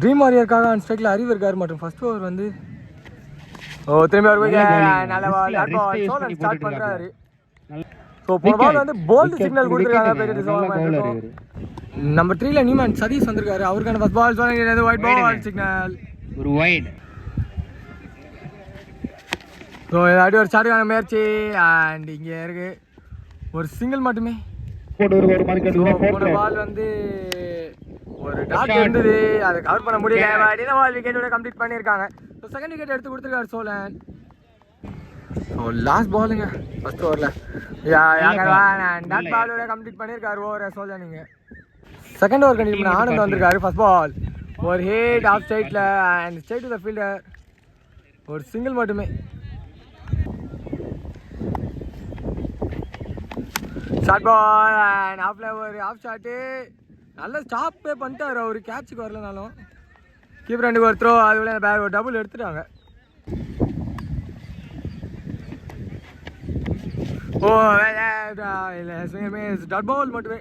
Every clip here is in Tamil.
ட்ரீம் வாரியருக்காக ஆன் ஸ்ட்ரைக்ல அறிவு இருக்காரு மற்றும் ஃபர்ஸ்ட் ஓவர் வந்து திரும்பி ஒரு ஸ்டார்ட் பண்றாரு. ஸோ போன பால் வந்து போல்ட் சிக்னல் கொடுத்துருக்காங்க. நம்பர் 3ல நியூமன் சதீஷ் வந்திருக்காரு. அவருக்கான ஃபர்ஸ்ட் பால் சொல்லுங்க, ஒயிட் பால் சிக்னல் ஒரு வைட். ஸோ இதாடி ஒரு ஸ்டார்ட்டுக்கான முயற்சி அண்ட் இங்கே இருக்கு ஒரு சிங்கிள் மட்டுமே. போன பால் வந்து ஒரு டாட் இருந்தது, அதை கவர் பண்ண முடியல. இந்த பால் விக்கெட்டோட கம்ப்ளீட் பண்ணியிருக்காங்க. ஸோ செகண்ட் விக்கெட் எடுத்து கொடுத்துருக்காரு சோழன். ஸோ லாஸ்ட் பாலுங்க ஃபர்ஸ்ட் ஓவரில் டாட் பாலோட கம்ப்ளீட் பண்ணியிருக்காரு ஓவரை சோழன். நீங்கள் செகண்ட் ஓவர் கண்டிப்பாக ஆனந்த் வந்திருக்காரு. ஃபர்ஸ்ட் பால் ஒரு ஹேட் ஆஃப் ஸ்ட்ரைட்டில் and straight to the fielder, ஒரு சிங்கிள் மட்டுமே. ஷார்ட் பால் அண்ட் ஆஃப்ல ஒரு ஆஃப் ஷாட்டு, நல்ல ஸ்டாப்பே பண்ணிட்டாரு அவர், கேட்சுக்கு வரலனாலும். கீப்பர் ரெண்டுக்கு ஒரு த்ரோ, அதுக்குள்ள பேர் ஒரு டபுள் எடுத்துட்டாங்க. ஓ இல்லை டாட் பால் மட்டுமே.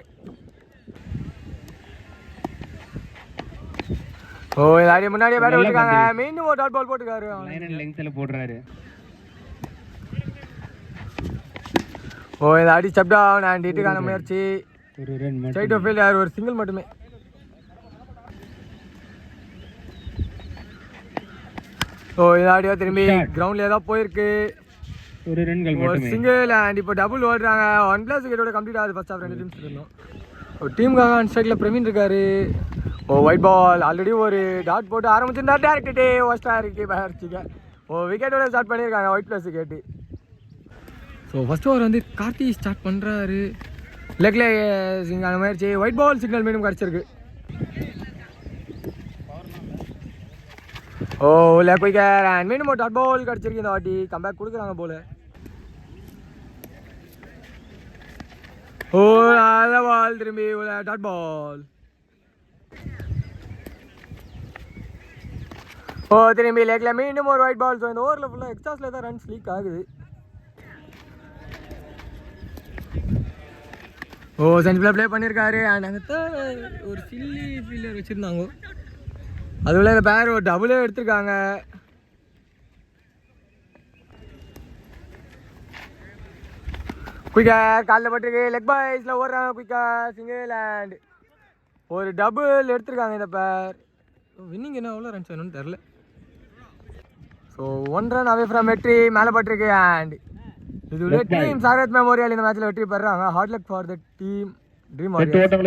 ஓ இதாடி முன்னாடியே பேட் விட்டுருக்காங்க, மீண்டும் ஒரு டாட் பால் போட்டுருக்காரு. லெங்க்த்ல போடுறாரு. ஓ இதாடி ஸ்டெப் டவுன் அண்ட் இட்டுக்கான முயற்சி, ஸ்ட்ரைட் டு ஃபீல்டர், ஒரு சிங்கிள் மட்டுமே. ஓ இதாடியோ திரும்பி கிரவுண்ட்ல ஏதாவது போயிருக்கு, ஒரு சிங்கிள் அண்ட் இப்போ டபுள் ஓடுறாங்க. 1+ விக்கெட்டோட கம்ப்ளீட் ஆகுது ஃபர்ஸ்ட் ஆஃப். 2 டீம்ஸ் இருந்தோம். ஒரு டீமுக்காக ஆன் ஸ்ட்ரைக்ல பிரவீன் இருக்காரு. ஓ ஒயிட் பால், ஆல்ரெடி ஒரு டாட் போட்டு ஆரம்பிச்சிருந்தா டேரக்டே ஃபர்ஸ்டா இருக்கு பயிற்சிக்க. ஓ விக்கெட்டோட ஸ்டார்ட் பண்ணியிருக்காங்க white + wicket. So first over வந்து கார்த்தி ஸ்டார்ட் பண்ணுறாரு. லெக்ல சிங்கான முயற்சி, ஒயிட் பால் சிக்னல் மீண்டும் கிடச்சிருக்கு. ஓ லெக் விக்கெட் அண்ட் மீண்டும் ஒரு டாட் பால் கிடச்சிருக்கு. இந்த வாட்டி கம்பேக் கொடுக்குறாங்க போல. ஓ நல்ல பால், திரும்பி டாட் பால். ஓ திரும்பி லெக்ல மீண்டும் ஒரு ஒயிட் பால். ஸோ இந்த ஓவரில் ஃபுல்லாக எக்ஸ்ட்ராஸில் தான் ரன்ஸ் லீக் ஆகுது. ஓ சென்ட்ரில் ப்ளே பண்ணியிருக்காரு அண்ட் அங்கே தான் ஒரு சில்லி ஃபீல்டர் வச்சுருந்தாங்க. அதுக்குள்ள இந்த பேர் ஒரு டபுளே எடுத்திருக்காங்க. குயிக்கா காலில் பட்டிருக்கு, லெக் பாய்ஸில் ஓடுறாங்க. குயிக்கா சிங்கிள் அண்ட் ஒரு டபுள் எடுத்திருக்காங்க. இந்த பேர் வின்னிங் என்ன எவ்வளோ ரன்ஸ் வேணும்னு தெரில. ஸோ 1 ரன் அவே ஃப்ரம் வெற்றி மேலே பட்டிருக்கு. அண்ட் இது டீம் சாரத் மெமோரியல் இந்த மேட்ச்ல வெற்றி பெறாங்க. Hard luck for the team dream warriors.